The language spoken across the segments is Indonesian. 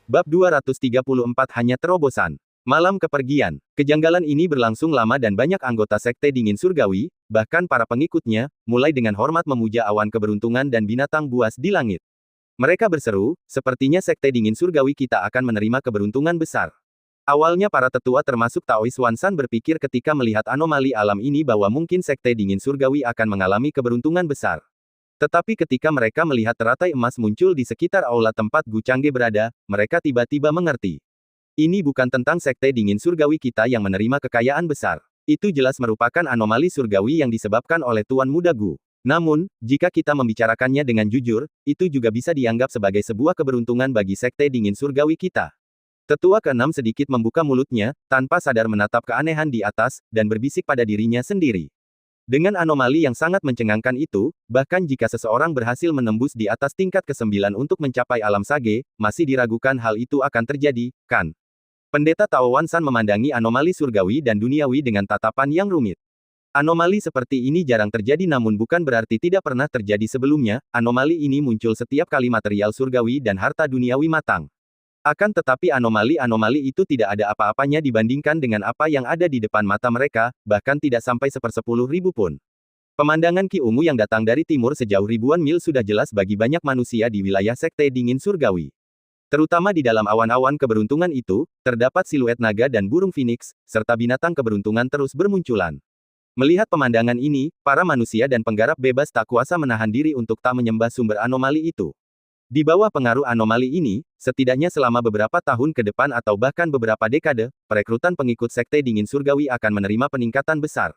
Bab 234 hanya terobosan. Malam kepergian. Kejanggalan ini berlangsung lama dan banyak anggota Sekte Dingin Surgawi, bahkan para pengikutnya, mulai dengan hormat memuja awan keberuntungan dan binatang buas di langit. Mereka berseru, sepertinya Sekte Dingin Surgawi kita akan menerima keberuntungan besar. Awalnya para tetua termasuk Taois Wansan berpikir ketika melihat anomali alam ini bahwa mungkin Sekte Dingin Surgawi akan mengalami keberuntungan besar. Tetapi ketika mereka melihat teratai emas muncul di sekitar aula tempat Gu Changge berada, mereka tiba-tiba mengerti. Ini bukan tentang Sekte Dingin Surgawi kita yang menerima kekayaan besar. Itu jelas merupakan anomali surgawi yang disebabkan oleh Tuan Muda Gu. Namun, jika kita membicarakannya dengan jujur, itu juga bisa dianggap sebagai sebuah keberuntungan bagi Sekte Dingin Surgawi kita. Tetua keenam sedikit membuka mulutnya, tanpa sadar menatap keanehan di atas, dan berbisik pada dirinya sendiri. Dengan anomali yang sangat mencengangkan itu, bahkan jika seseorang berhasil menembus di atas tingkat ke-9 untuk mencapai alam sage, masih diragukan hal itu akan terjadi, kan? Pendeta Tao Wansan memandangi anomali surgawi dan duniawi dengan tatapan yang rumit. Anomali seperti ini jarang terjadi namun bukan berarti tidak pernah terjadi sebelumnya, anomali ini muncul setiap kali material surgawi dan harta duniawi matang. Akan tetapi anomali-anomali itu tidak ada apa-apanya dibandingkan dengan apa yang ada di depan mata mereka, bahkan tidak sampai 1/10.000 pun. Pemandangan Ki Ungu yang datang dari timur sejauh ribuan mil sudah jelas bagi banyak manusia di wilayah Sekte Dingin Surgawi. Terutama di dalam awan-awan keberuntungan itu, terdapat siluet naga dan burung phoenix, serta binatang keberuntungan terus bermunculan. Melihat pemandangan ini, para manusia dan penggarap bebas tak kuasa menahan diri untuk tak menyembah sumber anomali itu. Di bawah pengaruh anomali ini, setidaknya selama beberapa tahun ke depan atau bahkan beberapa dekade, perekrutan pengikut Sekte Dingin Surgawi akan menerima peningkatan besar.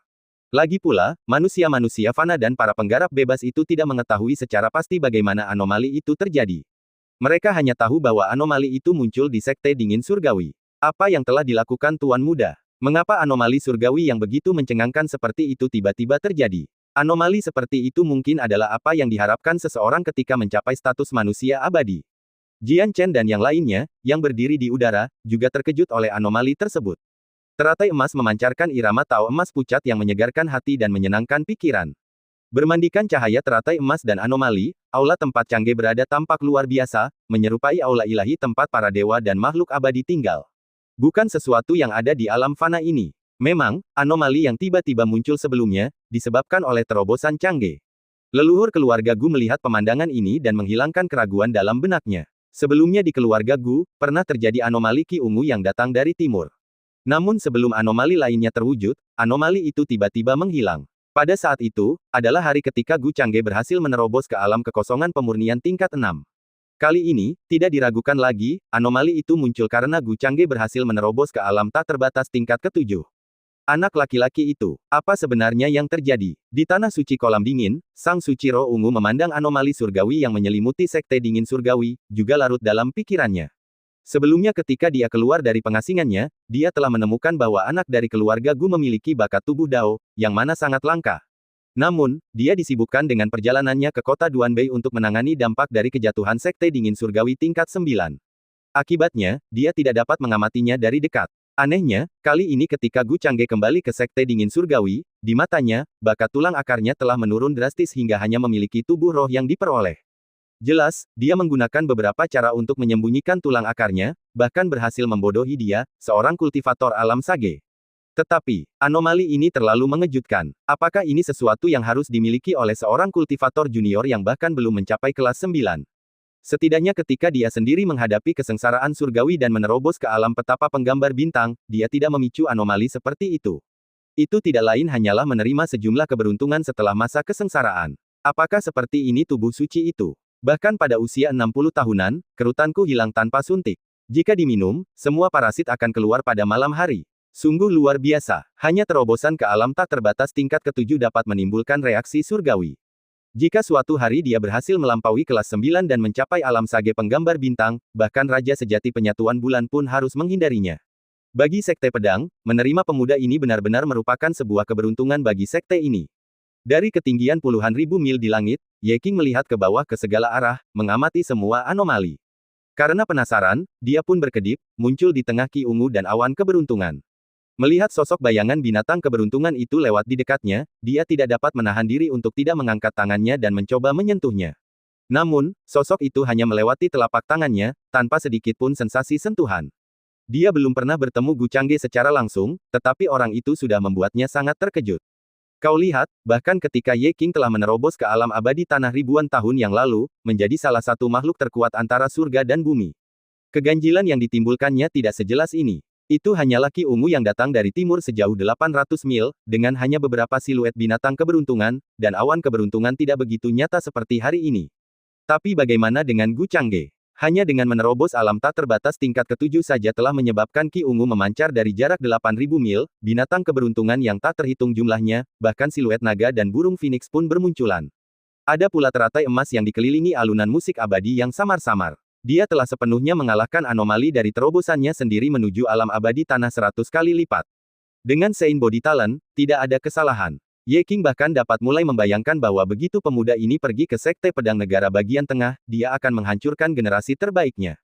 Lagi pula, manusia-manusia fana dan para penggarap bebas itu tidak mengetahui secara pasti bagaimana anomali itu terjadi. Mereka hanya tahu bahwa anomali itu muncul di Sekte Dingin Surgawi. Apa yang telah dilakukan Tuan Muda? Mengapa anomali surgawi yang begitu mencengangkan seperti itu tiba-tiba terjadi? Anomali seperti itu mungkin adalah apa yang diharapkan seseorang ketika mencapai status manusia abadi. Jian Chen dan yang lainnya, yang berdiri di udara, juga terkejut oleh anomali tersebut. Teratai emas memancarkan irama Tao emas pucat yang menyegarkan hati dan menyenangkan pikiran. Bermandikan cahaya teratai emas dan anomali, aula tempat Changge berada tampak luar biasa, menyerupai aula ilahi tempat para dewa dan makhluk abadi tinggal. Bukan sesuatu yang ada di alam fana ini. Memang, anomali yang tiba-tiba muncul sebelumnya, disebabkan oleh terobosan Changge. Leluhur keluarga Gu melihat pemandangan ini dan menghilangkan keraguan dalam benaknya. Sebelumnya di keluarga Gu, pernah terjadi anomali Ki Ungu yang datang dari timur. Namun sebelum anomali lainnya terwujud, anomali itu tiba-tiba menghilang. Pada saat itu, adalah hari ketika Gu Changge berhasil menerobos ke alam kekosongan pemurnian tingkat 6. Kali ini, tidak diragukan lagi, anomali itu muncul karena Gu Changge berhasil menerobos ke alam tak terbatas tingkat ke-7. Anak laki-laki itu, apa sebenarnya yang terjadi? Di tanah suci kolam dingin, Sang Suci Roh Ungu memandang anomali surgawi yang menyelimuti Sekte Dingin Surgawi, juga larut dalam pikirannya. Sebelumnya ketika dia keluar dari pengasingannya, dia telah menemukan bahwa anak dari keluarga Gu memiliki bakat tubuh Dao, yang mana sangat langka. Namun, dia disibukkan dengan perjalanannya ke kota Duanbei untuk menangani dampak dari kejatuhan Sekte Dingin Surgawi tingkat 9. Akibatnya, dia tidak dapat mengamatinya dari dekat. Anehnya, kali ini ketika Gu Changge kembali ke Sekte Dingin Surgawi, di matanya, bakat tulang akarnya telah menurun drastis hingga hanya memiliki tubuh roh yang diperoleh. Jelas, dia menggunakan beberapa cara untuk menyembunyikan tulang akarnya, bahkan berhasil membodohi dia, seorang kultivator alam sage. Tetapi, anomali ini terlalu mengejutkan. Apakah ini sesuatu yang harus dimiliki oleh seorang kultivator junior yang bahkan belum mencapai kelas 9? Setidaknya ketika dia sendiri menghadapi kesengsaraan surgawi dan menerobos ke alam petapa penggambar bintang, dia tidak memicu anomali seperti itu. Itu tidak lain hanyalah menerima sejumlah keberuntungan setelah masa kesengsaraan. Apakah seperti ini tubuh suci itu? Bahkan pada usia 60 tahunan, kerutanku hilang tanpa suntik. Jika diminum, semua parasit akan keluar pada malam hari. Sungguh luar biasa, hanya terobosan ke alam tak terbatas tingkat ke-7 dapat menimbulkan reaksi surgawi. Jika suatu hari dia berhasil melampaui kelas 9 dan mencapai alam sage penggambar bintang, bahkan Raja Sejati Penyatuan Bulan pun harus menghindarinya. Bagi Sekte Pedang, menerima pemuda ini benar-benar merupakan sebuah keberuntungan bagi sekte ini. Dari ketinggian puluhan ribu mil di langit, Ye Qing melihat ke bawah ke segala arah, mengamati semua anomali. Karena penasaran, dia pun berkedip, muncul di tengah Ki Ungu dan awan keberuntungan. Melihat sosok bayangan binatang keberuntungan itu lewat di dekatnya, dia tidak dapat menahan diri untuk tidak mengangkat tangannya dan mencoba menyentuhnya. Namun, sosok itu hanya melewati telapak tangannya, tanpa sedikit pun sensasi sentuhan. Dia belum pernah bertemu Gu Changge secara langsung, tetapi orang itu sudah membuatnya sangat terkejut. Kau lihat, bahkan ketika Ye King telah menerobos ke alam abadi tanah ribuan tahun yang lalu, menjadi salah satu makhluk terkuat antara surga dan bumi. Keganjilan yang ditimbulkannya tidak sejelas ini. Itu hanyalah Ki Ungu yang datang dari timur sejauh 800 mil, dengan hanya beberapa siluet binatang keberuntungan, dan awan keberuntungan tidak begitu nyata seperti hari ini. Tapi bagaimana dengan Gu Changge? Hanya dengan menerobos alam tak terbatas tingkat ke-7 saja telah menyebabkan Ki Ungu memancar dari jarak 8.000 mil, binatang keberuntungan yang tak terhitung jumlahnya, bahkan siluet naga dan burung phoenix pun bermunculan. Ada pula teratai emas yang dikelilingi alunan musik abadi yang samar-samar. Dia telah sepenuhnya mengalahkan anomali dari terobosannya sendiri menuju alam abadi tanah 100 kali lipat. Dengan Sein Body Talent, tidak ada kesalahan. Ye King bahkan dapat mulai membayangkan bahwa begitu pemuda ini pergi ke Sekte Pedang Negara bagian tengah, dia akan menghancurkan generasi terbaiknya.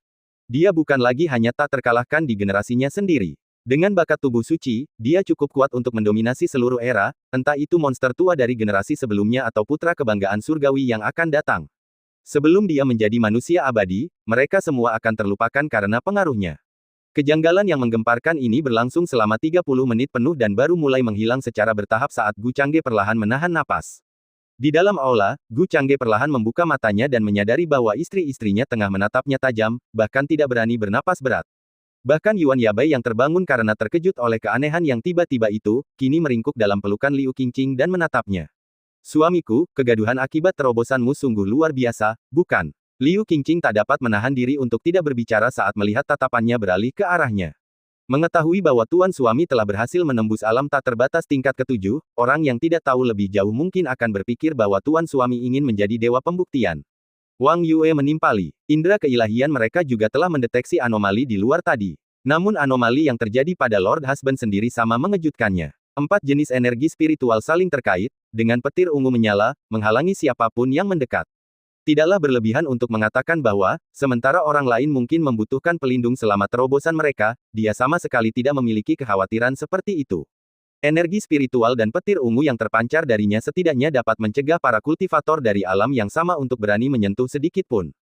Dia bukan lagi hanya tak terkalahkan di generasinya sendiri. Dengan bakat tubuh suci, dia cukup kuat untuk mendominasi seluruh era, entah itu monster tua dari generasi sebelumnya atau putra kebanggaan surgawi yang akan datang. Sebelum dia menjadi manusia abadi, mereka semua akan terlupakan karena pengaruhnya. Kejanggalan yang menggemparkan ini berlangsung selama 30 menit penuh dan baru mulai menghilang secara bertahap saat Gu Changge perlahan menahan napas. Di dalam aula, Gu Changge perlahan membuka matanya dan menyadari bahwa istri-istrinya tengah menatapnya tajam, bahkan tidak berani bernapas berat. Bahkan Yuan Yabai yang terbangun karena terkejut oleh keanehan yang tiba-tiba itu, kini meringkuk dalam pelukan Liu Qingqing dan menatapnya. Suamiku, kegaduhan akibat terobosanmu sungguh luar biasa, bukan? Liu Qingqing tak dapat menahan diri untuk tidak berbicara saat melihat tatapannya beralih ke arahnya. Mengetahui bahwa tuan suami telah berhasil menembus alam tak terbatas tingkat ke-7, orang yang tidak tahu lebih jauh mungkin akan berpikir bahwa tuan suami ingin menjadi dewa pembuktian. Wang Yue menimpali. Indera keilahian mereka juga telah mendeteksi anomali di luar tadi. Namun anomali yang terjadi pada Lord Husband sendiri sama mengejutkannya. 4 jenis energi spiritual saling terkait, dengan petir ungu menyala, menghalangi siapapun yang mendekat. Tidaklah berlebihan untuk mengatakan bahwa, sementara orang lain mungkin membutuhkan pelindung selama terobosan mereka, dia sama sekali tidak memiliki kekhawatiran seperti itu. Energi spiritual dan petir ungu yang terpancar darinya setidaknya dapat mencegah para kultivator dari alam yang sama untuk berani menyentuh sedikit pun.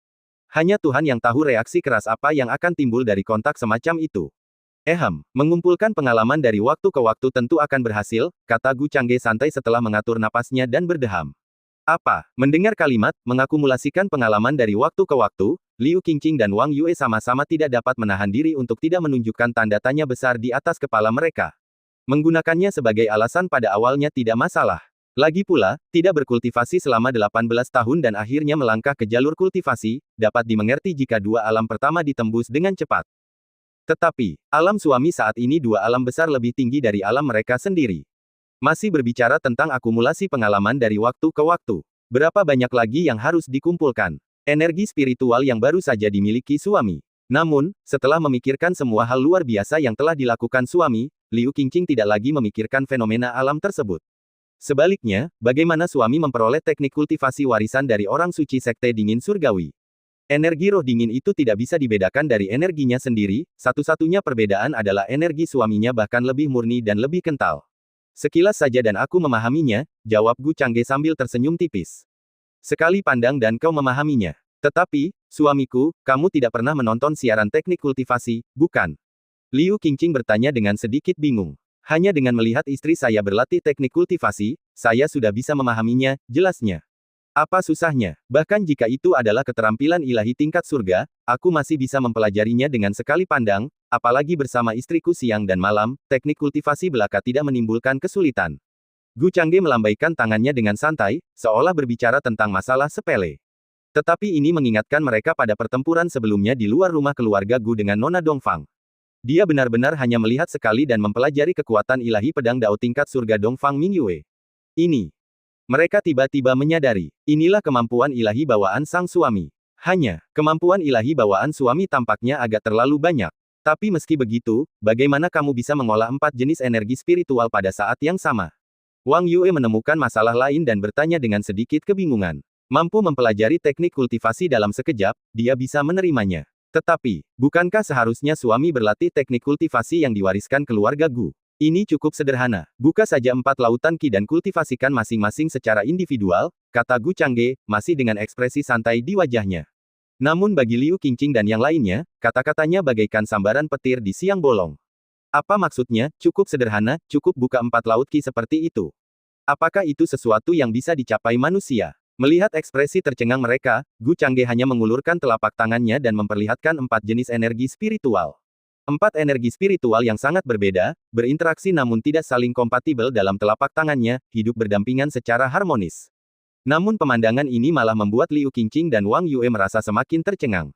Hanya Tuhan yang tahu reaksi keras apa yang akan timbul dari kontak semacam itu. Mengumpulkan pengalaman dari waktu ke waktu tentu akan berhasil, kata Gu Changge santai setelah mengatur napasnya dan berdeham. Apa? Mendengar kalimat, mengakumulasikan pengalaman dari waktu ke waktu, Liu Qingqing dan Wang Yue sama-sama tidak dapat menahan diri untuk tidak menunjukkan tanda tanya besar di atas kepala mereka. Menggunakannya sebagai alasan pada awalnya tidak masalah. Lagi pula, tidak berkultivasi selama 18 tahun dan akhirnya melangkah ke jalur kultivasi, dapat dimengerti jika dua alam pertama ditembus dengan cepat. Tetapi, alam suami saat ini dua alam besar lebih tinggi dari alam mereka sendiri. Masih berbicara tentang akumulasi pengalaman dari waktu ke waktu. Berapa banyak lagi yang harus dikumpulkan? Energi spiritual yang baru saja dimiliki suami. Namun, setelah memikirkan semua hal luar biasa yang telah dilakukan suami, Liu Qingqing tidak lagi memikirkan fenomena alam tersebut. Sebaliknya, bagaimana suami memperoleh teknik kultivasi warisan dari orang suci Sekte Dingin Surgawi? Energi roh dingin itu tidak bisa dibedakan dari energinya sendiri, satu-satunya perbedaan adalah energi suaminya bahkan lebih murni dan lebih kental. Sekilas saja dan aku memahaminya, jawab Gu Changge sambil tersenyum tipis. Sekali pandang dan kau memahaminya. Tetapi, suamiku, kamu tidak pernah menonton siaran teknik kultivasi, bukan? Liu Qingqing bertanya dengan sedikit bingung. Hanya dengan melihat istri saya berlatih teknik kultivasi, saya sudah bisa memahaminya, jelasnya. Apa susahnya? Bahkan jika itu adalah keterampilan ilahi tingkat surga, aku masih bisa mempelajarinya dengan sekali pandang, apalagi bersama istriku siang dan malam, teknik kultivasi belaka tidak menimbulkan kesulitan. Gu Changge melambaikan tangannya dengan santai, seolah berbicara tentang masalah sepele. Tetapi ini mengingatkan mereka pada pertempuran sebelumnya di luar rumah keluarga Gu dengan Nona Dongfang. Dia benar-benar hanya melihat sekali dan mempelajari kekuatan ilahi pedang Dao tingkat surga Dongfang Mingyue. Ini. Mereka tiba-tiba menyadari, inilah kemampuan ilahi bawaan sang suami. Hanya, kemampuan ilahi bawaan suami tampaknya agak terlalu banyak. Tapi meski begitu, bagaimana kamu bisa mengolah 4 jenis energi spiritual pada saat yang sama? Wang Yue menemukan masalah lain dan bertanya dengan sedikit kebingungan. Mampu mempelajari teknik kultivasi dalam sekejap, dia bisa menerimanya. Tetapi, bukankah seharusnya suami berlatih teknik kultivasi yang diwariskan keluarga Gu? Ini cukup sederhana. Buka saja 4 lautan Qi dan kultivasikan masing-masing secara individual, kata Gu Changge, masih dengan ekspresi santai di wajahnya. Namun bagi Liu Qingqing dan yang lainnya, kata-katanya bagaikan sambaran petir di siang bolong. Apa maksudnya? Cukup sederhana, cukup buka 4 laut Qi seperti itu. Apakah itu sesuatu yang bisa dicapai manusia? Melihat ekspresi tercengang mereka, Gu Changge hanya mengulurkan telapak tangannya dan memperlihatkan 4 jenis energi spiritual. 4 energi spiritual yang sangat berbeda, berinteraksi namun tidak saling kompatibel dalam telapak tangannya, hidup berdampingan secara harmonis. Namun pemandangan ini malah membuat Liu Qingqing dan Wang Yue merasa semakin tercengang.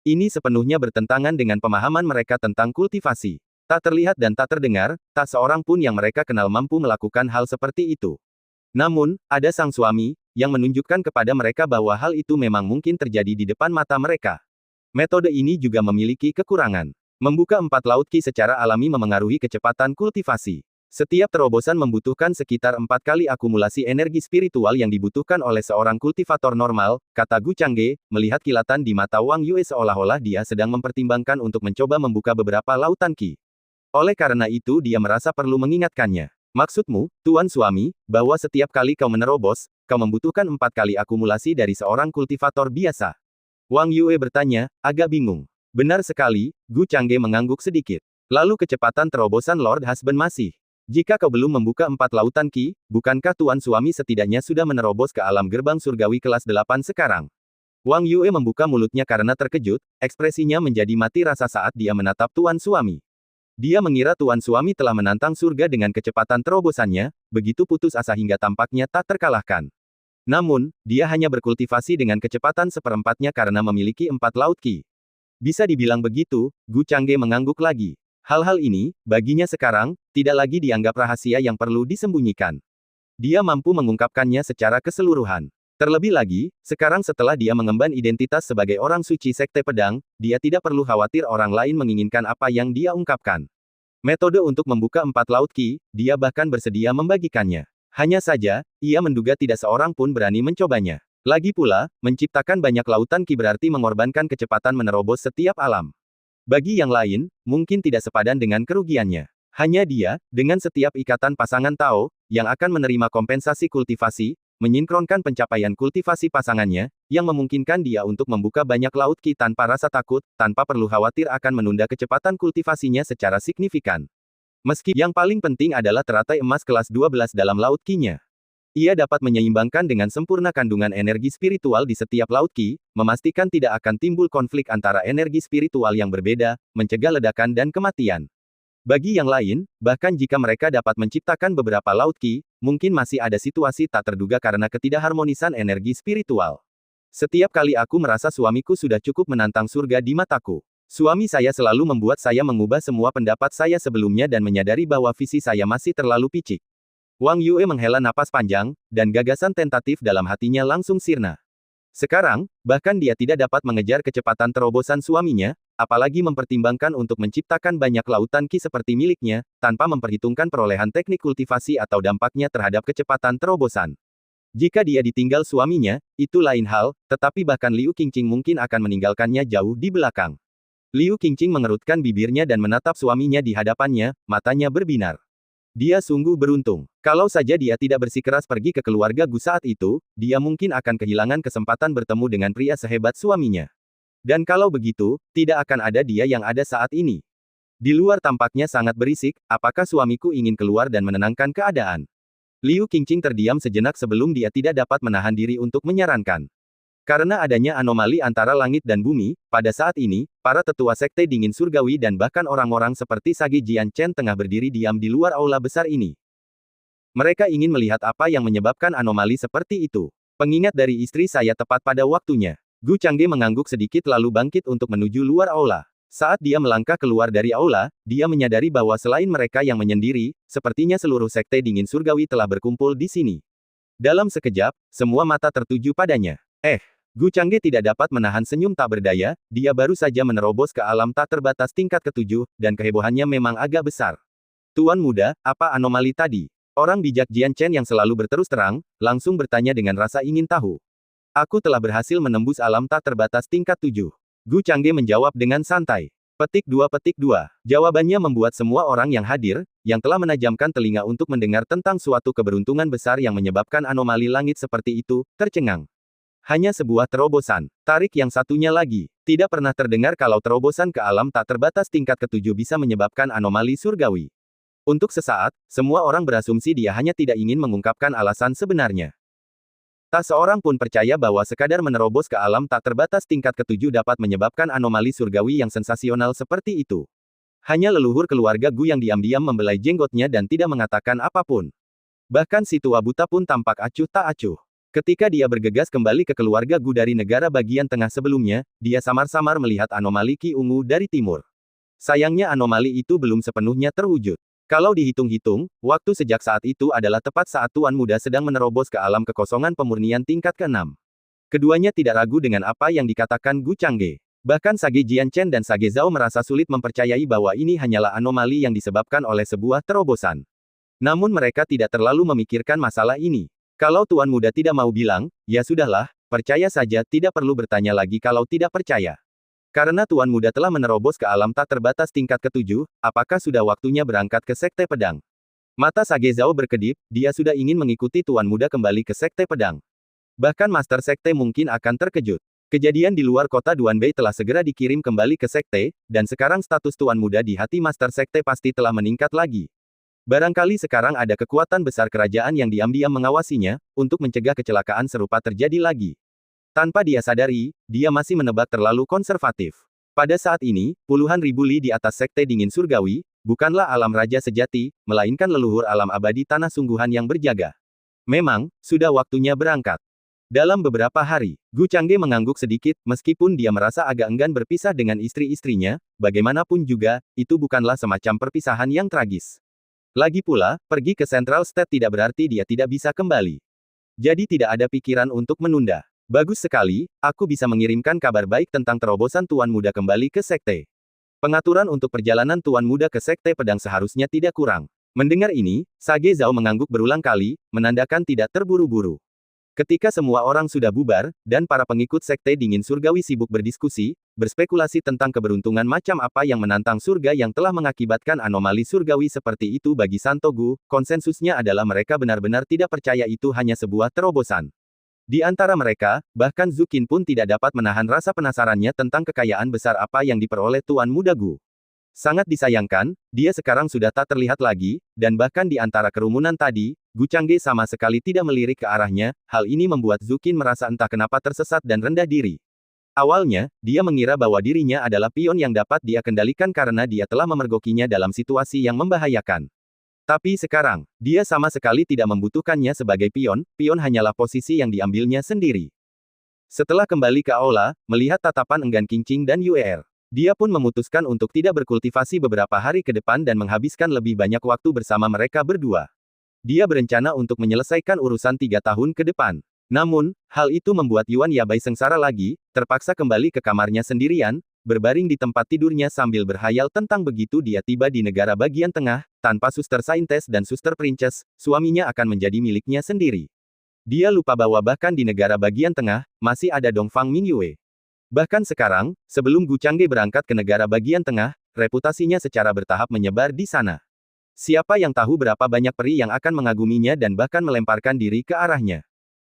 Ini sepenuhnya bertentangan dengan pemahaman mereka tentang kultivasi. Tak terlihat dan tak terdengar, tak seorang pun yang mereka kenal mampu melakukan hal seperti itu. Namun, ada sang suami, yang menunjukkan kepada mereka bahwa hal itu memang mungkin terjadi di depan mata mereka. Metode ini juga memiliki kekurangan. Membuka 4 laut Qi secara alami memengaruhi kecepatan kultivasi. Setiap terobosan membutuhkan sekitar 4 kali akumulasi energi spiritual yang dibutuhkan oleh seorang kultivator normal, kata Gu Changge, melihat kilatan di mata Wang Yue seolah-olah dia sedang mempertimbangkan untuk mencoba membuka beberapa lautan Qi. Oleh karena itu dia merasa perlu mengingatkannya. Maksudmu, Tuan Suami, bahwa setiap kali kau menerobos, kau membutuhkan 4 kali akumulasi dari seorang kultivator biasa. Wang Yue bertanya, agak bingung. Benar sekali, Gu Changge mengangguk sedikit. Lalu kecepatan terobosan Lord Husband masih. Jika kau belum membuka 4 lautan Qi, bukankah Tuan Suami setidaknya sudah menerobos ke alam gerbang surgawi kelas 8 sekarang? Wang Yue membuka mulutnya karena terkejut, ekspresinya menjadi mati rasa saat dia menatap Tuan Suami. Dia mengira Tuan Suami telah menantang surga dengan kecepatan terobosannya, begitu putus asa hingga tampaknya tak terkalahkan. Namun, dia hanya berkultivasi dengan kecepatan seperempatnya karena memiliki 4 laut Qi. Bisa dibilang begitu, Gu Changge mengangguk lagi. Hal-hal ini, baginya sekarang, tidak lagi dianggap rahasia yang perlu disembunyikan. Dia mampu mengungkapkannya secara keseluruhan. Terlebih lagi, sekarang setelah dia mengemban identitas sebagai orang suci Sekte Pedang, dia tidak perlu khawatir orang lain menginginkan apa yang dia ungkapkan. Metode untuk membuka 4 laut Qi, dia bahkan bersedia membagikannya. Hanya saja, ia menduga tidak seorang pun berani mencobanya. Lagi pula, menciptakan banyak lautan Qi berarti mengorbankan kecepatan menerobos setiap alam. Bagi yang lain, mungkin tidak sepadan dengan kerugiannya. Hanya dia, dengan setiap ikatan pasangan Tao, yang akan menerima kompensasi kultivasi, menyinkronkan pencapaian kultivasi pasangannya, yang memungkinkan dia untuk membuka banyak laut Qi tanpa rasa takut, tanpa perlu khawatir akan menunda kecepatan kultivasinya secara signifikan. Meski yang paling penting adalah teratai emas kelas 12 dalam laut Qi-nya. Ia dapat menyeimbangkan dengan sempurna kandungan energi spiritual di setiap laut Qi, memastikan tidak akan timbul konflik antara energi spiritual yang berbeda, mencegah ledakan dan kematian. Bagi yang lain, bahkan jika mereka dapat menciptakan beberapa laut Qi, mungkin masih ada situasi tak terduga karena ketidakharmonisan energi spiritual. Setiap kali aku merasa suamiku sudah cukup menantang surga di mataku. Suami saya selalu membuat saya mengubah semua pendapat saya sebelumnya dan menyadari bahwa visi saya masih terlalu picik. Wang Yue menghela napas panjang, dan gagasan tentatif dalam hatinya langsung sirna. Sekarang, bahkan dia tidak dapat mengejar kecepatan terobosan suaminya, apalagi mempertimbangkan untuk menciptakan banyak lautan Qi seperti miliknya, tanpa memperhitungkan perolehan teknik kultivasi atau dampaknya terhadap kecepatan terobosan. Jika dia ditinggal suaminya, itu lain hal, tetapi bahkan Liu Qingqing mungkin akan meninggalkannya jauh di belakang. Liu Qingqing mengerutkan bibirnya dan menatap suaminya di hadapannya, matanya berbinar. Dia sungguh beruntung. Kalau saja dia tidak bersikeras pergi ke keluarga Gu saat itu, dia mungkin akan kehilangan kesempatan bertemu dengan pria sehebat suaminya. Dan kalau begitu, tidak akan ada dia yang ada saat ini. Di luar tampaknya sangat berisik, apakah suamiku ingin keluar dan menenangkan keadaan? Liu Qingqing terdiam sejenak sebelum dia tidak dapat menahan diri untuk menyarankan. Karena adanya anomali antara langit dan bumi, pada saat ini, para tetua Sekte Dingin Surgawi dan bahkan orang-orang seperti Sage Jian Chen tengah berdiri diam di luar aula besar ini. Mereka ingin melihat apa yang menyebabkan anomali seperti itu. Pengingat dari istri saya tepat pada waktunya. Gu Changge mengangguk sedikit lalu bangkit untuk menuju luar aula. Saat dia melangkah keluar dari aula, dia menyadari bahwa selain mereka yang menyendiri, sepertinya seluruh Sekte Dingin Surgawi telah berkumpul di sini. Dalam sekejap, semua mata tertuju padanya. Gu Changge tidak dapat menahan senyum tak berdaya, dia baru saja menerobos ke alam tak terbatas tingkat ke-7, dan kehebohannya memang agak besar. Tuan muda, apa anomali tadi? Orang bijak Jian Chen yang selalu berterus terang, langsung bertanya dengan rasa ingin tahu. Aku telah berhasil menembus alam tak terbatas tingkat 7. Gu Changge menjawab dengan santai. Petik 2. Jawabannya membuat semua orang yang hadir, yang telah menajamkan telinga untuk mendengar tentang suatu keberuntungan besar yang menyebabkan anomali langit seperti itu, tercengang. Hanya sebuah terobosan. Tarik yang satunya lagi. Tidak pernah terdengar kalau terobosan ke alam tak terbatas tingkat ketujuh bisa menyebabkan anomali surgawi. Untuk sesaat, semua orang berasumsi dia hanya tidak ingin mengungkapkan alasan sebenarnya. Tak seorang pun percaya bahwa sekadar menerobos ke alam tak terbatas tingkat ketujuh dapat menyebabkan anomali surgawi yang sensasional seperti itu. Hanya leluhur keluarga Gu yang diam-diam membelai jenggotnya dan tidak mengatakan apapun. Bahkan si tua buta pun tampak acuh tak acuh. Ketika dia bergegas kembali ke keluarga Gu dari negara bagian tengah sebelumnya, dia samar-samar melihat anomali Ki Ungu dari timur. Sayangnya anomali itu belum sepenuhnya terwujud. Kalau dihitung-hitung, waktu sejak saat itu adalah tepat saat Tuan Muda sedang menerobos ke alam kekosongan pemurnian tingkat ke-6. Keduanya tidak ragu dengan apa yang dikatakan Gu Changge. Bahkan Sage Jianchen dan Sage Zhao merasa sulit mempercayai bahwa ini hanyalah anomali yang disebabkan oleh sebuah terobosan. Namun mereka tidak terlalu memikirkan masalah ini. Kalau Tuan Muda tidak mau bilang, ya sudahlah, percaya saja, tidak perlu bertanya lagi kalau tidak percaya. Karena Tuan Muda telah menerobos ke alam tak terbatas tingkat ke-7, apakah sudah waktunya berangkat ke Sekte Pedang? Mata Sage Zhao berkedip, dia sudah ingin mengikuti Tuan Muda kembali ke Sekte Pedang. Bahkan Master Sekte mungkin akan terkejut. Kejadian di luar kota Duanbei telah segera dikirim kembali ke Sekte, dan sekarang status Tuan Muda di hati Master Sekte pasti telah meningkat lagi. Barangkali sekarang ada kekuatan besar kerajaan yang diam-diam mengawasinya, untuk mencegah kecelakaan serupa terjadi lagi. Tanpa dia sadari, dia masih menebak terlalu konservatif. Pada saat ini, puluhan ribu li di atas Sekte Dingin Surgawi, bukanlah alam raja sejati, melainkan leluhur alam abadi tanah sungguhan yang berjaga. Memang, sudah waktunya berangkat. Dalam beberapa hari, Gu Changge mengangguk sedikit, meskipun dia merasa agak enggan berpisah dengan istri-istrinya, bagaimanapun juga, itu bukanlah semacam perpisahan yang tragis. Lagi pula, pergi ke Central State tidak berarti dia tidak bisa kembali. Jadi tidak ada pikiran untuk menunda. Bagus sekali, aku bisa mengirimkan kabar baik tentang terobosan Tuan Muda kembali ke Sekte. Pengaturan untuk perjalanan Tuan Muda ke Sekte Pedang seharusnya tidak kurang. Mendengar ini, Sage Zhao mengangguk berulang kali, menandakan tidak terburu-buru. Ketika semua orang sudah bubar, dan para pengikut Sekte Dingin Surgawi sibuk berdiskusi, berspekulasi tentang keberuntungan macam apa yang menantang surga yang telah mengakibatkan anomali surgawi seperti itu bagi Santo Gu, konsensusnya adalah mereka benar-benar tidak percaya itu hanya sebuah terobosan. Di antara mereka, bahkan Zukin pun tidak dapat menahan rasa penasarannya tentang kekayaan besar apa yang diperoleh Tuan Muda Gu. Sangat disayangkan, dia sekarang sudah tak terlihat lagi, dan bahkan di antara kerumunan tadi, Gu Changge sama sekali tidak melirik ke arahnya, hal ini membuat Zukin merasa entah kenapa tersesat dan rendah diri. Awalnya, dia mengira bahwa dirinya adalah pion yang dapat dia kendalikan karena dia telah memergokinya dalam situasi yang membahayakan. Tapi sekarang, dia sama sekali tidak membutuhkannya sebagai pion, pion hanyalah posisi yang diambilnya sendiri. Setelah kembali ke aula, melihat tatapan enggan Qingqing dan Yuer, dia pun memutuskan untuk tidak berkultivasi beberapa hari ke depan dan menghabiskan lebih banyak waktu bersama mereka berdua. Dia berencana untuk menyelesaikan urusan 3 tahun ke depan. Namun, hal itu membuat Yuan Yabai sengsara lagi, terpaksa kembali ke kamarnya sendirian, berbaring di tempat tidurnya sambil berhayal tentang begitu dia tiba di negara bagian tengah, tanpa Suster Saintes dan Suster Princess, suaminya akan menjadi miliknya sendiri. Dia lupa bahwa bahkan di negara bagian tengah, masih ada Dongfang Mingyue. Bahkan sekarang, sebelum Gu Changge berangkat ke negara bagian tengah, reputasinya secara bertahap menyebar di sana. Siapa yang tahu berapa banyak peri yang akan mengaguminya dan bahkan melemparkan diri ke arahnya.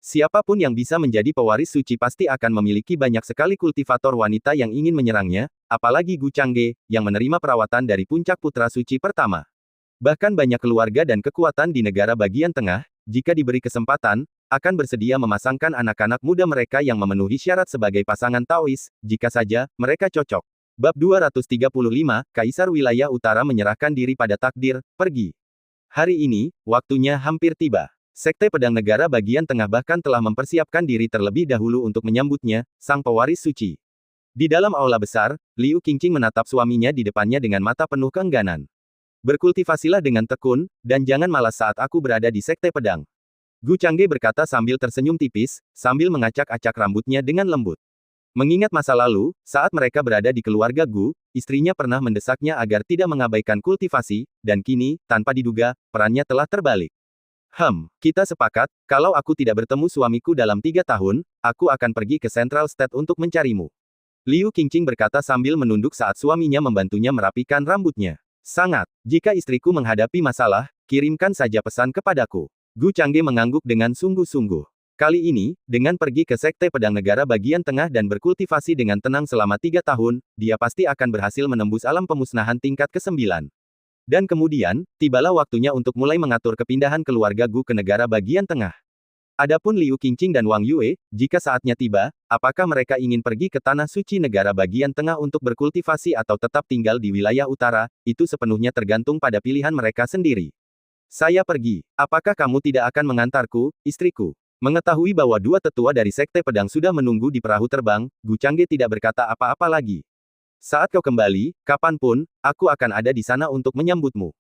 Siapapun yang bisa menjadi pewaris suci pasti akan memiliki banyak sekali kultivator wanita yang ingin menyerangnya, apalagi Gu Changge, yang menerima perawatan dari puncak putra suci pertama. Bahkan banyak keluarga dan kekuatan di negara bagian tengah, jika diberi kesempatan, akan bersedia memasangkan anak-anak muda mereka yang memenuhi syarat sebagai pasangan Taois, jika saja mereka cocok. Bab 235, Kaisar Wilayah Utara menyerahkan diri pada takdir, pergi. Hari ini, waktunya hampir tiba. Sekte Pedang Negara bagian tengah bahkan telah mempersiapkan diri terlebih dahulu untuk menyambutnya, sang pewaris suci. Di dalam aula besar, Liu Qingqing menatap suaminya di depannya dengan mata penuh keengganan. Berkultivasilah dengan tekun, dan jangan malas saat aku berada di Sekte Pedang. Gu Changge berkata sambil tersenyum tipis, sambil mengacak-acak rambutnya dengan lembut. Mengingat masa lalu, saat mereka berada di keluarga Gu, istrinya pernah mendesaknya agar tidak mengabaikan kultivasi, dan kini, tanpa diduga, perannya telah terbalik. Kita sepakat, kalau aku tidak bertemu suamiku dalam 3 tahun, aku akan pergi ke Central State untuk mencarimu. Liu Qingqing berkata sambil menunduk saat suaminya membantunya merapikan rambutnya. Sangat. Jika istriku menghadapi masalah, kirimkan saja pesan kepadaku. Gu Changge mengangguk dengan sungguh-sungguh. Kali ini, dengan pergi ke Sekte Pedang Negara bagian tengah dan berkultivasi dengan tenang selama 3 tahun, dia pasti akan berhasil menembus alam pemusnahan tingkat ke-9. Dan kemudian, tibalah waktunya untuk mulai mengatur kepindahan keluarga Gu ke negara bagian tengah. Adapun Liu Qingqing dan Wang Yue, jika saatnya tiba, apakah mereka ingin pergi ke tanah suci negara bagian tengah untuk berkultivasi atau tetap tinggal di wilayah utara, itu sepenuhnya tergantung pada pilihan mereka sendiri. Saya pergi. Apakah kamu tidak akan mengantarku, istriku? Mengetahui bahwa 2 tetua dari Sekte Pedang sudah menunggu di perahu terbang, Gu Changge tidak berkata apa-apa lagi. Saat kau kembali, kapanpun, aku akan ada di sana untuk menyambutmu.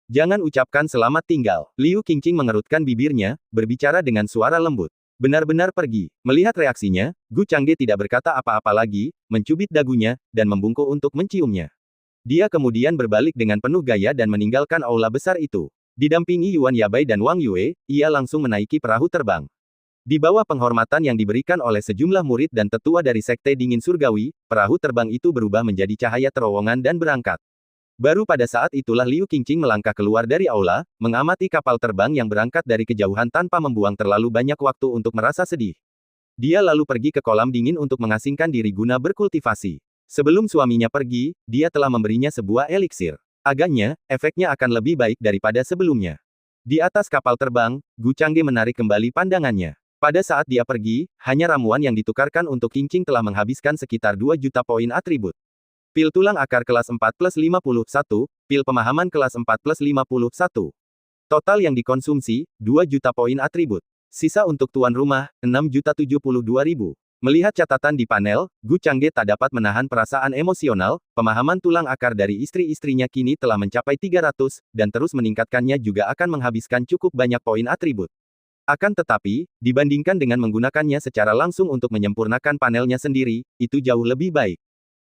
Jangan ucapkan selamat tinggal. Liu Qingqing mengerutkan bibirnya, berbicara dengan suara lembut. Benar-benar pergi. Melihat reaksinya, Gu Changge tidak berkata apa-apa lagi, mencubit dagunya, dan membungkuk untuk menciumnya. Dia kemudian berbalik dengan penuh gaya dan meninggalkan aula besar itu. Didampingi Yuan Yabai dan Wang Yue, ia langsung menaiki perahu terbang. Di bawah penghormatan yang diberikan oleh sejumlah murid dan tetua dari Sekte Dingin Surgawi, perahu terbang itu berubah menjadi cahaya terowongan dan berangkat. Baru pada saat itulah Liu Qingqing melangkah keluar dari aula, mengamati kapal terbang yang berangkat dari kejauhan tanpa membuang terlalu banyak waktu untuk merasa sedih. Dia lalu pergi ke kolam dingin untuk mengasingkan diri guna berkultivasi. Sebelum suaminya pergi, dia telah memberinya sebuah eliksir. Agaknya, efeknya akan lebih baik daripada sebelumnya. Di atas kapal terbang, Gu Changge menarik kembali pandangannya. Pada saat dia pergi, hanya ramuan yang ditukarkan untuk Qingqing telah menghabiskan sekitar 2 juta poin atribut. Pil tulang akar kelas 4+51, pil pemahaman kelas 4+51. Total yang dikonsumsi, 2 juta poin atribut. Sisa untuk tuan rumah, 6.072.000. Melihat catatan di panel, Gu Changge tak dapat menahan perasaan emosional, pemahaman tulang akar dari istri-istrinya kini telah mencapai 300, dan terus meningkatkannya juga akan menghabiskan cukup banyak poin atribut. Akan tetapi, dibandingkan dengan menggunakannya secara langsung untuk menyempurnakan panelnya sendiri, itu jauh lebih baik.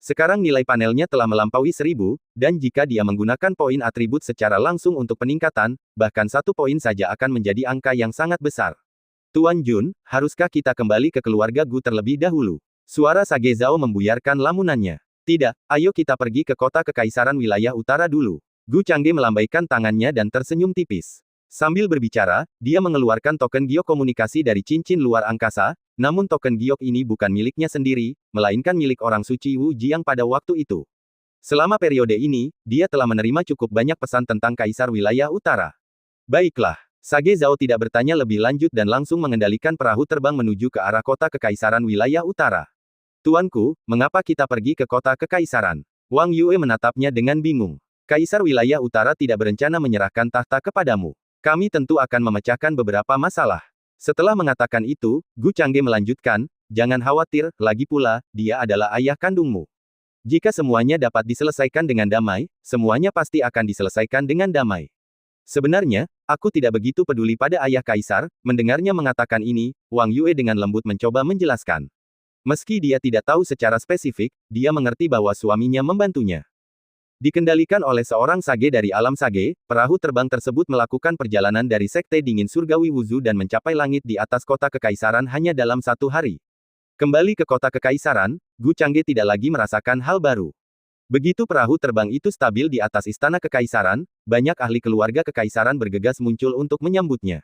Sekarang nilai panelnya telah melampaui 1000, dan jika dia menggunakan poin atribut secara langsung untuk peningkatan, bahkan 1 poin saja akan menjadi angka yang sangat besar. Tuan Jun, haruskah kita kembali ke keluarga Gu terlebih dahulu? Suara Sage Zhao membuyarkan lamunannya. Tidak, ayo kita pergi ke kota kekaisaran wilayah utara dulu. Gu Changge melambaikan tangannya dan tersenyum tipis. Sambil berbicara, dia mengeluarkan token giok komunikasi dari cincin luar angkasa, namun token giok ini bukan miliknya sendiri, melainkan milik orang suci Wu Jiang pada waktu itu. Selama periode ini, dia telah menerima cukup banyak pesan tentang Kaisar Wilayah Utara. Baiklah, Sage Zhao tidak bertanya lebih lanjut dan langsung mengendalikan perahu terbang menuju ke arah kota Kekaisaran Wilayah Utara. Tuanku, mengapa kita pergi ke kota Kekaisaran? Wang Yue menatapnya dengan bingung. Kaisar Wilayah Utara tidak berencana menyerahkan tahta kepadamu. Kami tentu akan memecahkan beberapa masalah. Setelah mengatakan itu, Gu Changge melanjutkan, jangan khawatir, lagi pula, dia adalah ayah kandungmu. Jika semuanya dapat diselesaikan dengan damai, semuanya pasti akan diselesaikan dengan damai. Sebenarnya, aku tidak begitu peduli pada ayah kaisar. Mendengarnya mengatakan ini, Wang Yue dengan lembut mencoba menjelaskan. Meski dia tidak tahu secara spesifik, dia mengerti bahwa suaminya membantunya. Dikendalikan oleh seorang sage dari alam sage, perahu terbang tersebut melakukan perjalanan dari Sekte Dingin Surgawi Wuzu dan mencapai langit di atas kota kekaisaran hanya dalam 1 hari. Kembali ke kota kekaisaran, Gu Changge tidak lagi merasakan hal baru. Begitu perahu terbang itu stabil di atas istana kekaisaran, banyak ahli keluarga kekaisaran bergegas muncul untuk menyambutnya.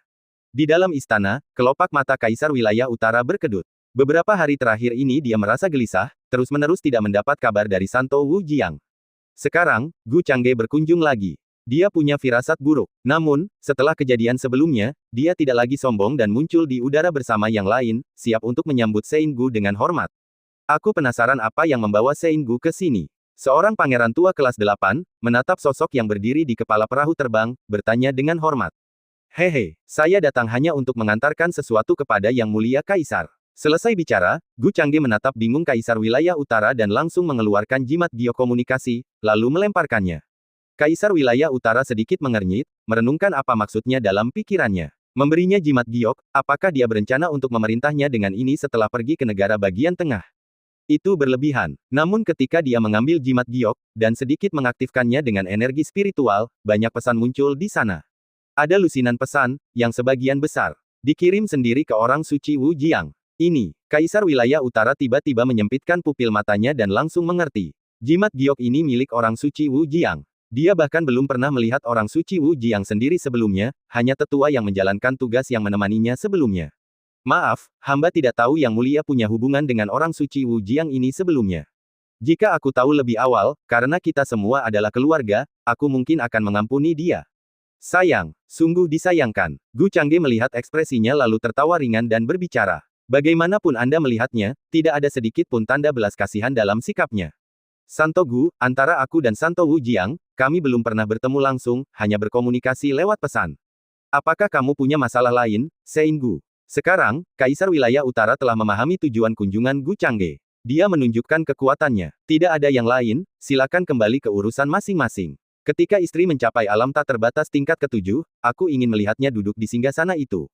Di dalam istana, kelopak mata Kaisar Wilayah Utara berkedut. Beberapa hari terakhir ini dia merasa gelisah, terus-menerus tidak mendapat kabar dari Santo Wu Jiang. Sekarang, Gu Changge berkunjung lagi. Dia punya firasat buruk. Namun, setelah kejadian sebelumnya, dia tidak lagi sombong dan muncul di udara bersama yang lain, siap untuk menyambut Sein Gu dengan hormat. Aku penasaran apa yang membawa Sein Gu ke sini. Seorang pangeran tua kelas 8, menatap sosok yang berdiri di kepala perahu terbang, bertanya dengan hormat. Hehe, saya datang hanya untuk mengantarkan sesuatu kepada Yang Mulia Kaisar. Selesai bicara, Gu Changge menatap bingung Kaisar Wilayah Utara dan langsung mengeluarkan jimat giok komunikasi, lalu melemparkannya. Kaisar Wilayah Utara sedikit mengernyit, merenungkan apa maksudnya dalam pikirannya. Memberinya jimat giok, apakah dia berencana untuk memerintahnya dengan ini setelah pergi ke negara bagian tengah? Itu berlebihan. Namun ketika dia mengambil jimat giok, dan sedikit mengaktifkannya dengan energi spiritual, banyak pesan muncul di sana. Ada lusinan pesan, yang sebagian besar dikirim sendiri ke orang suci Wu Jiang. Ini, Kaisar Wilayah Utara tiba-tiba menyempitkan pupil matanya dan langsung mengerti. Jimat giok ini milik orang suci Wu Jiang. Dia bahkan belum pernah melihat orang suci Wu Jiang sendiri sebelumnya, hanya tetua yang menjalankan tugas yang menemaninya sebelumnya. Maaf, hamba tidak tahu Yang Mulia punya hubungan dengan orang suci Wu Jiang ini sebelumnya. Jika aku tahu lebih awal, karena kita semua adalah keluarga, aku mungkin akan mengampuni dia. Sayang, sungguh disayangkan. Gu Changge melihat ekspresinya lalu tertawa ringan dan berbicara. Bagaimanapun Anda melihatnya, tidak ada sedikit pun tanda belas kasihan dalam sikapnya. Santo Gu, antara aku dan Santo Wu Jiang, kami belum pernah bertemu langsung, hanya berkomunikasi lewat pesan. Apakah kamu punya masalah lain, Sein Gu? Sekarang, Kaisar Wilayah Utara telah memahami tujuan kunjungan Gu Changge. Dia menunjukkan kekuatannya. Tidak ada yang lain, silakan kembali ke urusan masing-masing. Ketika istri mencapai alam tak terbatas tingkat ke-7, aku ingin melihatnya duduk di singgasana itu.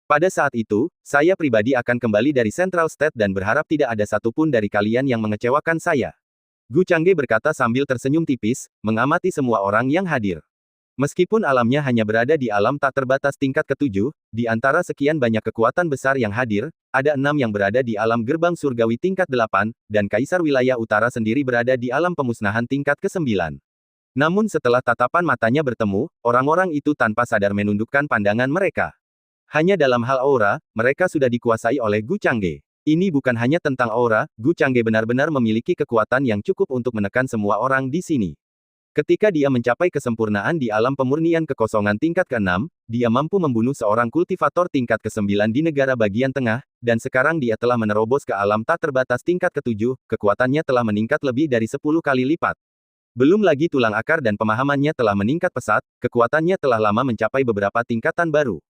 Pada saat itu, saya pribadi akan kembali dari Central State dan berharap tidak ada satupun dari kalian yang mengecewakan saya. Gu Changge berkata sambil tersenyum tipis, mengamati semua orang yang hadir. Meskipun alamnya hanya berada di alam tak terbatas tingkat ke-7, di antara sekian banyak kekuatan besar yang hadir, ada 6 yang berada di alam gerbang surgawi tingkat 8, dan Kaisar Wilayah Utara sendiri berada di alam pemusnahan tingkat ke-9. Namun setelah tatapan matanya bertemu, orang-orang itu tanpa sadar menundukkan pandangan mereka. Hanya dalam hal aura, mereka sudah dikuasai oleh Gu Changge. Ini bukan hanya tentang aura, Gu Changge benar-benar memiliki kekuatan yang cukup untuk menekan semua orang di sini. Ketika dia mencapai kesempurnaan di alam pemurnian kekosongan tingkat ke-6, dia mampu membunuh seorang kultivator tingkat ke-9 di negara bagian tengah, dan sekarang dia telah menerobos ke alam tak terbatas tingkat ke-7, kekuatannya telah meningkat lebih dari 10 kali lipat. Belum lagi tulang akar dan pemahamannya telah meningkat pesat, kekuatannya telah lama mencapai beberapa tingkatan baru.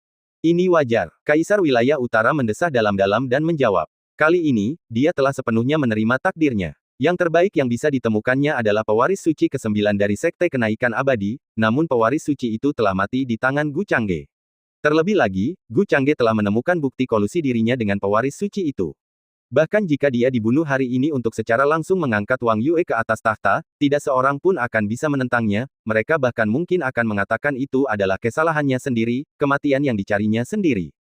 Ini wajar. Kaisar Wilayah Utara mendesah dalam-dalam dan menjawab. Kali ini, dia telah sepenuhnya menerima takdirnya. Yang terbaik yang bisa ditemukannya adalah pewaris suci ke-9 dari Sekte Kenaikan Abadi, namun pewaris suci itu telah mati di tangan Gu Changge. Terlebih lagi, Gu Changge telah menemukan bukti kolusi dirinya dengan pewaris suci itu. Bahkan jika dia dibunuh hari ini untuk secara langsung mengangkat Wang Yue ke atas tahta, tidak seorang pun akan bisa menentangnya, mereka bahkan mungkin akan mengatakan itu adalah kesalahannya sendiri, kematian yang dicarinya sendiri.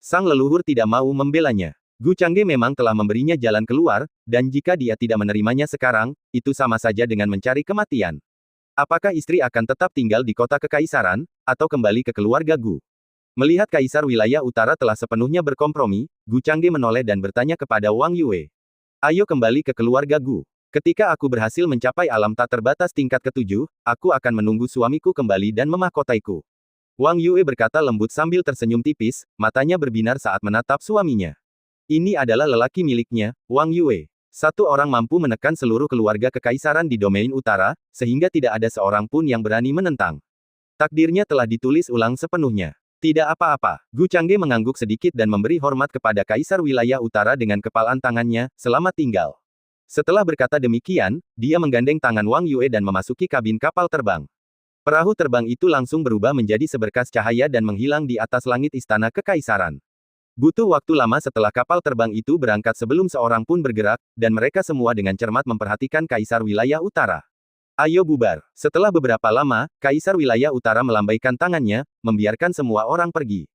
Sang leluhur tidak mau membelanya. Gu Changge memang telah memberinya jalan keluar, dan jika dia tidak menerimanya sekarang, itu sama saja dengan mencari kematian. Apakah istri akan tetap tinggal di kota kekaisaran, atau kembali ke keluarga Gu? Melihat Kaisar Wilayah Utara telah sepenuhnya berkompromi, Gu Changge menoleh dan bertanya kepada Wang Yue. Ayo kembali ke keluarga Gu. Ketika aku berhasil mencapai alam tak terbatas tingkat ke-7, aku akan menunggu suamiku kembali dan memahkotaiku. Wang Yue berkata lembut sambil tersenyum tipis, matanya berbinar saat menatap suaminya. Ini adalah lelaki miliknya, Wang Yue. Satu orang mampu menekan seluruh keluarga kekaisaran di domain utara, sehingga tidak ada seorang pun yang berani menentang. Takdirnya telah ditulis ulang sepenuhnya. Tidak apa-apa. Gu Changge mengangguk sedikit dan memberi hormat kepada Kaisar Wilayah Utara dengan kepalan tangannya, selamat tinggal. Setelah berkata demikian, dia menggandeng tangan Wang Yue dan memasuki kabin kapal terbang. Perahu terbang itu langsung berubah menjadi seberkas cahaya dan menghilang di atas langit istana kekaisaran. Butuh waktu lama setelah kapal terbang itu berangkat sebelum seorang pun bergerak, dan mereka semua dengan cermat memperhatikan Kaisar Wilayah Utara. Ayo bubar. Setelah beberapa lama, Kaisar Wilayah Utara melambaikan tangannya, membiarkan semua orang pergi.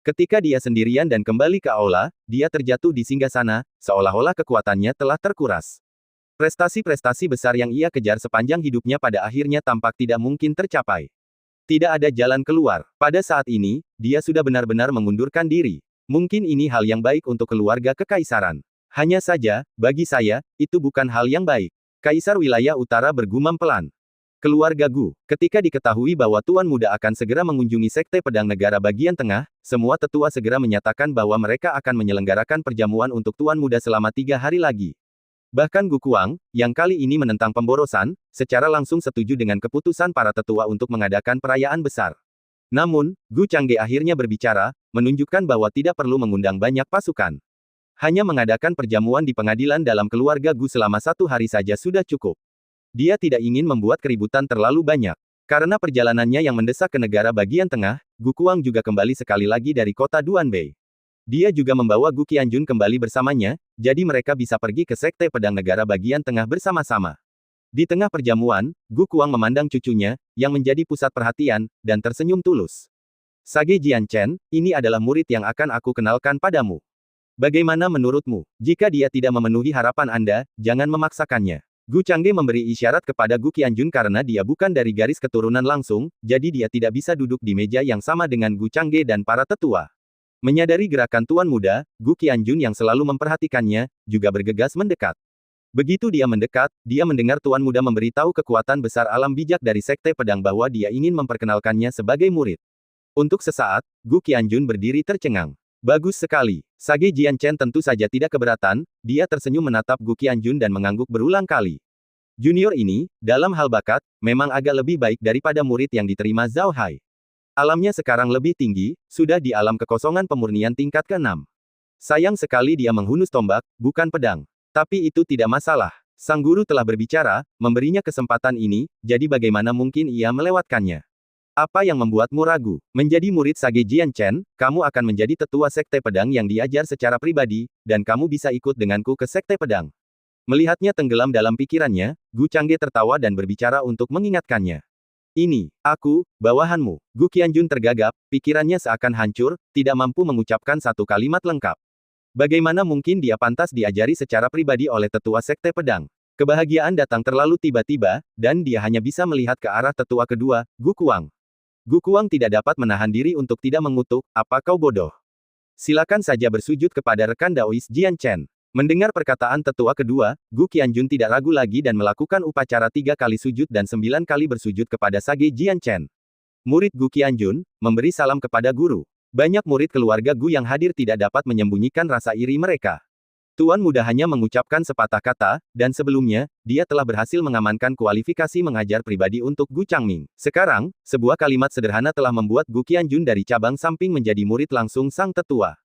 Ketika dia sendirian dan kembali ke aula, dia terjatuh di singgasana, seolah-olah kekuatannya telah terkuras. Prestasi-prestasi besar yang ia kejar sepanjang hidupnya pada akhirnya tampak tidak mungkin tercapai. Tidak ada jalan keluar. Pada saat ini, dia sudah benar-benar mengundurkan diri. Mungkin ini hal yang baik untuk keluarga kekaisaran. Hanya saja, bagi saya, itu bukan hal yang baik. Kaisar Wilayah Utara bergumam pelan. Keluarga Gu. Ketika diketahui bahwa Tuan Muda akan segera mengunjungi Sekte Pedang Negara bagian tengah, semua tetua segera menyatakan bahwa mereka akan menyelenggarakan perjamuan untuk Tuan Muda selama 3 hari lagi. Bahkan Gu Kuang, yang kali ini menentang pemborosan, secara langsung setuju dengan keputusan para tetua untuk mengadakan perayaan besar. Namun, Gu Changge akhirnya berbicara, menunjukkan bahwa tidak perlu mengundang banyak pasukan. Hanya mengadakan perjamuan di pengadilan dalam keluarga Gu selama 1 hari saja sudah cukup. Dia tidak ingin membuat keributan terlalu banyak. Karena perjalanannya yang mendesak ke negara bagian tengah, Gu Kuang juga kembali sekali lagi dari kota Duanbei. Dia juga membawa Gu Qianjun kembali bersamanya, jadi mereka bisa pergi ke Sekte Pedang Negara bagian tengah bersama-sama. Di tengah perjamuan, Gu Kuang memandang cucunya, yang menjadi pusat perhatian, dan tersenyum tulus. Sage Jianchen, ini adalah murid yang akan aku kenalkan padamu. Bagaimana menurutmu? Jika dia tidak memenuhi harapan Anda, jangan memaksakannya. Gu Changge memberi isyarat kepada Gu Qianjun karena dia bukan dari garis keturunan langsung, jadi dia tidak bisa duduk di meja yang sama dengan Gu Changge dan para tetua. Menyadari gerakan tuan muda, Gu Qianjun yang selalu memperhatikannya, juga bergegas mendekat. Begitu dia mendekat, dia mendengar tuan muda memberitahu kekuatan besar alam bijak dari Sekte Pedang bahwa dia ingin memperkenalkannya sebagai murid. Untuk sesaat, Gu Qianjun berdiri tercengang. Bagus sekali. Sage Jianchen tentu saja tidak keberatan, dia tersenyum menatap Gu Qianjun dan mengangguk berulang kali. Junior ini, dalam hal bakat, memang agak lebih baik daripada murid yang diterima Zhao Hai. Alamnya sekarang lebih tinggi, sudah di alam kekosongan pemurnian tingkat ke-6. Sayang sekali dia menghunus tombak, bukan pedang. Tapi itu tidak masalah. Sang guru telah berbicara, memberinya kesempatan ini, jadi bagaimana mungkin ia melewatkannya? Apa yang membuatmu ragu? Menjadi murid Sage Jianchen, kamu akan menjadi tetua Sekte Pedang yang diajar secara pribadi, dan kamu bisa ikut denganku ke Sekte Pedang. Melihatnya tenggelam dalam pikirannya, Gu Changge tertawa dan berbicara untuk mengingatkannya. Ini, aku, bawahanmu. Gu Qianjun tergagap, pikirannya seakan hancur, tidak mampu mengucapkan satu kalimat lengkap. Bagaimana mungkin dia pantas diajari secara pribadi oleh tetua Sekte Pedang? Kebahagiaan datang terlalu tiba-tiba, dan dia hanya bisa melihat ke arah tetua kedua, Gu Kuang. Gu Kuang tidak dapat menahan diri untuk tidak mengutuk, apa kau bodoh? Silakan saja bersujud kepada rekan Daois Jianchen. Mendengar perkataan tetua kedua, Gu Qianjun tidak ragu lagi dan melakukan upacara 3 kali sujud dan 9 kali bersujud kepada Sage Jianchen. Murid Gu Qianjun, memberi salam kepada guru. Banyak murid keluarga Gu yang hadir tidak dapat menyembunyikan rasa iri mereka. Tuan muda hanya mengucapkan sepatah kata, dan sebelumnya, dia telah berhasil mengamankan kualifikasi mengajar pribadi untuk Gu Changming. Sekarang, sebuah kalimat sederhana telah membuat Gu Qianjun dari cabang samping menjadi murid langsung sang tetua.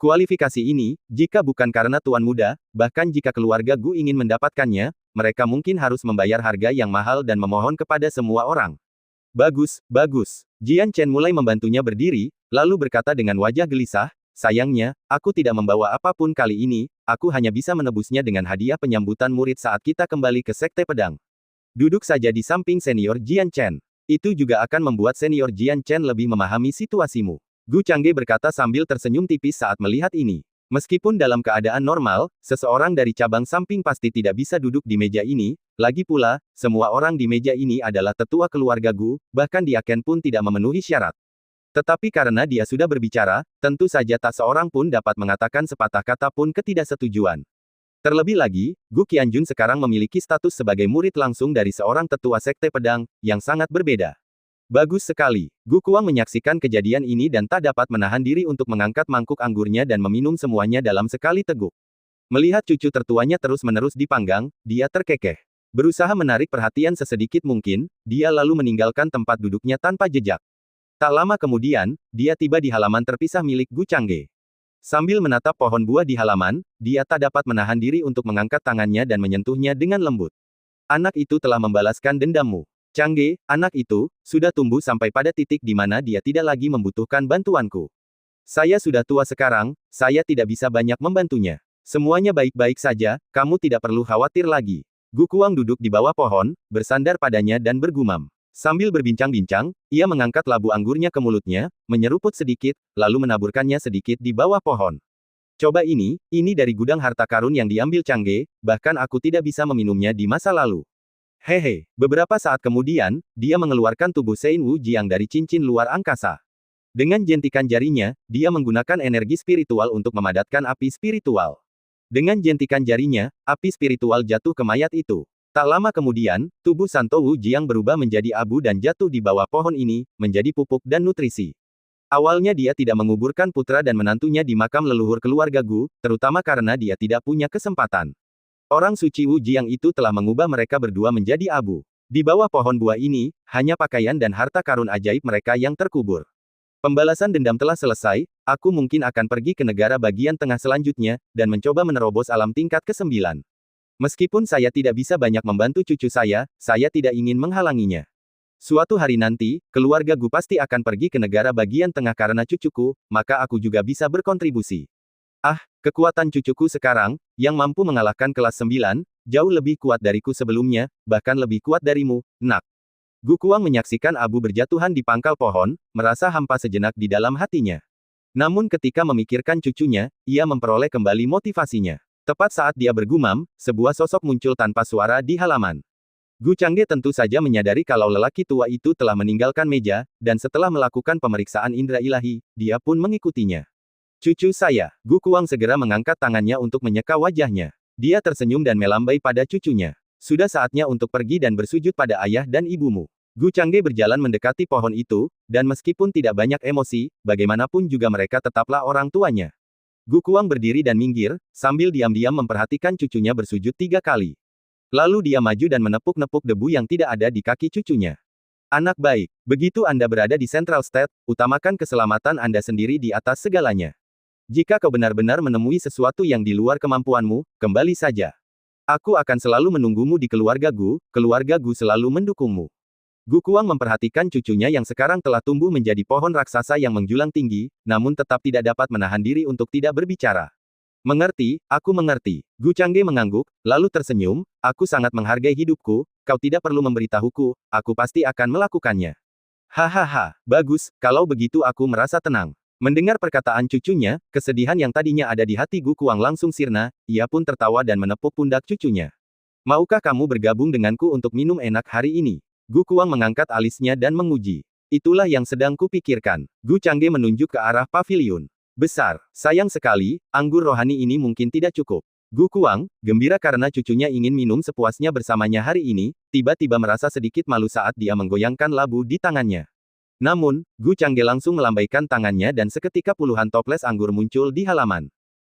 Kualifikasi ini, jika bukan karena tuan muda, bahkan jika keluarga Gu ingin mendapatkannya, mereka mungkin harus membayar harga yang mahal dan memohon kepada semua orang. Bagus, bagus. Jian Chen mulai membantunya berdiri, lalu berkata dengan wajah gelisah, sayangnya, aku tidak membawa apapun kali ini, aku hanya bisa menebusnya dengan hadiah penyambutan murid saat kita kembali ke Sekte Pedang. Duduk saja di samping senior Jian Chen. Itu juga akan membuat senior Jian Chen lebih memahami situasimu. Gu Changge berkata sambil tersenyum tipis saat melihat ini. Meskipun dalam keadaan normal, seseorang dari cabang samping pasti tidak bisa duduk di meja ini, lagi pula, semua orang di meja ini adalah tetua keluarga Gu, bahkan Dia Ken pun tidak memenuhi syarat. Tetapi karena dia sudah berbicara, tentu saja tak seorang pun dapat mengatakan sepatah kata pun ketidaksetujuan. Terlebih lagi, Gu Qianjun sekarang memiliki status sebagai murid langsung dari seorang tetua Sekte Pedang, yang sangat berbeda. Bagus sekali. Gu Kuang menyaksikan kejadian ini dan tak dapat menahan diri untuk mengangkat mangkuk anggurnya dan meminum semuanya dalam sekali teguk. Melihat cucu tertuanya terus-menerus dipanggang, dia terkekeh. Berusaha menarik perhatian sesedikit mungkin, dia lalu meninggalkan tempat duduknya tanpa jejak. Tak lama kemudian, dia tiba di halaman terpisah milik Gu Changge. Sambil menatap pohon buah di halaman, dia tak dapat menahan diri untuk mengangkat tangannya dan menyentuhnya dengan lembut. Anak itu telah membalaskan dendammu. Changge, anak itu, sudah tumbuh sampai pada titik di mana dia tidak lagi membutuhkan bantuanku. Saya sudah tua sekarang, saya tidak bisa banyak membantunya. Semuanya baik-baik saja, kamu tidak perlu khawatir lagi. Gu Kuang duduk di bawah pohon, bersandar padanya dan bergumam. Sambil berbincang-bincang, ia mengangkat labu anggurnya ke mulutnya, menyeruput sedikit, lalu menaburkannya sedikit di bawah pohon. Coba ini dari gudang harta karun yang diambil Changge, bahkan aku tidak bisa meminumnya di masa lalu. Hehe, beberapa saat kemudian, dia mengeluarkan tubuh Sein Wu Jiang dari cincin luar angkasa. Dengan jentikan jarinya, dia menggunakan energi spiritual untuk memadatkan api spiritual. Dengan jentikan jarinya, api spiritual jatuh ke mayat itu. Tak lama kemudian, tubuh Santo Wu Jiang berubah menjadi abu dan jatuh di bawah pohon ini, menjadi pupuk dan nutrisi. Awalnya dia tidak menguburkan putra dan menantunya di makam leluhur keluarga Gu, terutama karena dia tidak punya kesempatan. Orang suci Wu Jiang itu telah mengubah mereka berdua menjadi abu. Di bawah pohon buah ini, hanya pakaian dan harta karun ajaib mereka yang terkubur. Pembalasan dendam telah selesai, aku mungkin akan pergi ke negara bagian tengah selanjutnya, dan mencoba menerobos alam tingkat ke-9. Meskipun saya tidak bisa banyak membantu cucu saya tidak ingin menghalanginya. Suatu hari nanti, keluarga Gu pasti akan pergi ke negara bagian tengah karena cucuku, maka aku juga bisa berkontribusi. Ah, kekuatan cucuku sekarang, yang mampu mengalahkan kelas 9, jauh lebih kuat dariku sebelumnya, bahkan lebih kuat darimu, nak. Gu Kuang menyaksikan abu berjatuhan di pangkal pohon, merasa hampa sejenak di dalam hatinya. Namun ketika memikirkan cucunya, ia memperoleh kembali motivasinya. Tepat saat dia bergumam, sebuah sosok muncul tanpa suara di halaman. Gu Changge tentu saja menyadari kalau lelaki tua itu telah meninggalkan meja, dan setelah melakukan pemeriksaan indera ilahi, dia pun mengikutinya. Cucu saya, Gu Kuang segera mengangkat tangannya untuk menyeka wajahnya. Dia tersenyum dan melambai pada cucunya. Sudah saatnya untuk pergi dan bersujud pada ayah dan ibumu. Gu Changge berjalan mendekati pohon itu, dan meskipun tidak banyak emosi, bagaimanapun juga mereka tetaplah orang tuanya. Gu Kuang berdiri dan minggir, sambil diam-diam memperhatikan cucunya bersujud 3 kali. Lalu dia maju dan menepuk-nepuk debu yang tidak ada di kaki cucunya. Anak baik, begitu Anda berada di Central State, utamakan keselamatan Anda sendiri di atas segalanya. Jika kau benar-benar menemui sesuatu yang di luar kemampuanmu, kembali saja. Aku akan selalu menunggumu di keluarga Gu selalu mendukungmu. Gu Kuang memperhatikan cucunya yang sekarang telah tumbuh menjadi pohon raksasa yang menjulang tinggi, namun tetap tidak dapat menahan diri untuk tidak berbicara. Mengerti, aku mengerti. Gu Changge mengangguk, lalu tersenyum, aku sangat menghargai hidupku, kau tidak perlu memberitahuku, aku pasti akan melakukannya. Hahaha, bagus, kalau begitu aku merasa tenang. Mendengar perkataan cucunya, kesedihan yang tadinya ada di hati Gu Kuang langsung sirna, ia pun tertawa dan menepuk pundak cucunya. Maukah kamu bergabung denganku untuk minum enak hari ini? Gu Kuang mengangkat alisnya dan menguji. Itulah yang sedang kupikirkan. Gu Changge menunjuk ke arah paviliun. Besar. Sayang sekali, anggur rohani ini mungkin tidak cukup. Gu Kuang, gembira karena cucunya ingin minum sepuasnya bersamanya hari ini, tiba-tiba merasa sedikit malu saat dia menggoyangkan labu di tangannya. Namun, Gu Changge langsung melambaikan tangannya dan seketika puluhan toples anggur muncul di halaman.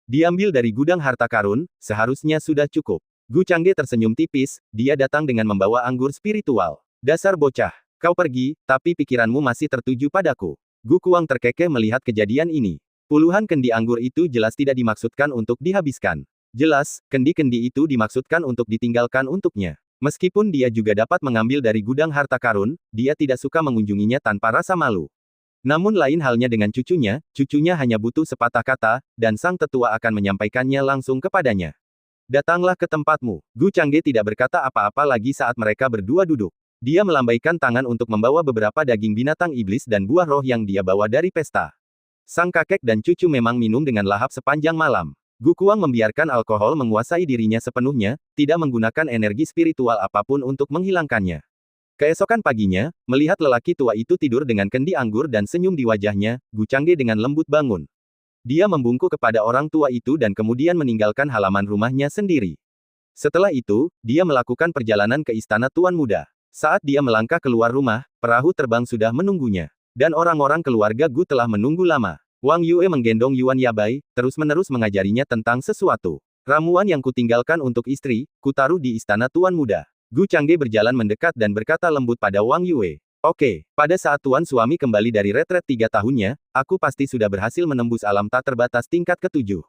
Diambil dari gudang harta karun, seharusnya sudah cukup. Gu Changge tersenyum tipis, dia datang dengan membawa anggur spiritual. Dasar bocah, kau pergi, tapi pikiranmu masih tertuju padaku. Gu Kuang terkekeh melihat kejadian ini. Puluhan kendi anggur itu jelas tidak dimaksudkan untuk dihabiskan. Jelas, kendi-kendi itu dimaksudkan untuk ditinggalkan untuknya. Meskipun dia juga dapat mengambil dari gudang harta karun, dia tidak suka mengunjunginya tanpa rasa malu. Namun lain halnya dengan cucunya hanya butuh sepatah kata, dan sang tetua akan menyampaikannya langsung kepadanya. Datanglah ke tempatmu. Gu Changge tidak berkata apa-apa lagi saat mereka berdua duduk. Dia melambaikan tangan untuk membawa beberapa daging binatang iblis dan buah roh yang dia bawa dari pesta. Sang kakek dan cucu memang minum dengan lahap sepanjang malam. Gu Kuang membiarkan alkohol menguasai dirinya sepenuhnya, tidak menggunakan energi spiritual apapun untuk menghilangkannya. Keesokan paginya, melihat lelaki tua itu tidur dengan kendi anggur dan senyum di wajahnya, Gu Changge dengan lembut bangun. Dia membungkuk kepada orang tua itu dan kemudian meninggalkan halaman rumahnya sendiri. Setelah itu, dia melakukan perjalanan ke istana Tuan Muda. Saat dia melangkah keluar rumah, perahu terbang sudah menunggunya. Dan orang-orang keluarga Gu telah menunggu lama. Wang Yue menggendong Yuan Yabai, terus-menerus mengajarinya tentang sesuatu. Ramuan yang kutinggalkan untuk istri, kutaruh di istana Tuan Muda. Gu Changge berjalan mendekat dan berkata lembut pada Wang Yue. Oke, pada saat tuan suami kembali dari retret 3 tahunnya, aku pasti sudah berhasil menembus alam tak terbatas tingkat ke-7.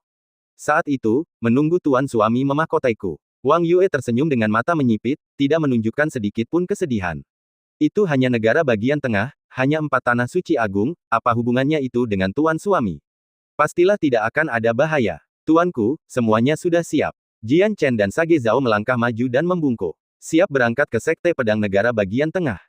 Saat itu, menunggu tuan suami memahkotaiku. Wang Yue tersenyum dengan mata menyipit, tidak menunjukkan sedikit pun kesedihan. Itu hanya negara bagian tengah, hanya 4 tanah suci agung, apa hubungannya itu dengan tuan suami? Pastilah tidak akan ada bahaya. Tuanku, semuanya sudah siap. Jian Chen dan Sage Zhao melangkah maju dan membungkuk. Siap berangkat ke Sekte Pedang Negara bagian tengah.